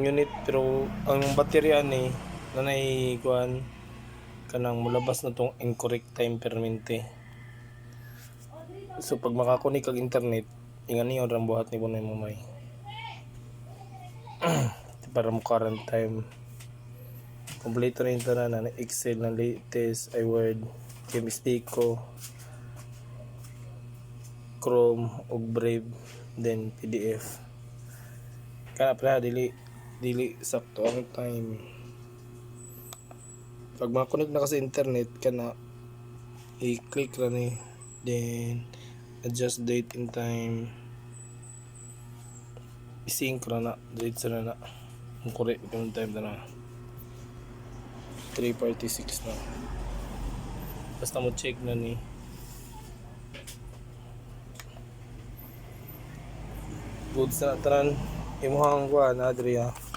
unit pero ang baterya ni nanay kuan kanang mulabas na tong incorrect time permente. So pag makakunik kag internet, ingani yun ang buhat ni Bunay Mamay. Para mo current time. Kompleto na yung tanan na Excel na latest, iWord, MS Pico, Chrome, ug Brave, then PDF. Kana pala dili sakto ang time. Pag makakunik na kasi internet kana i-click ra ni, then adjust date and time, i-sync ra na date sa na ang correct yung time na 3:46 na. Basta mo check na ni goods na tanan imuhang kuan Adria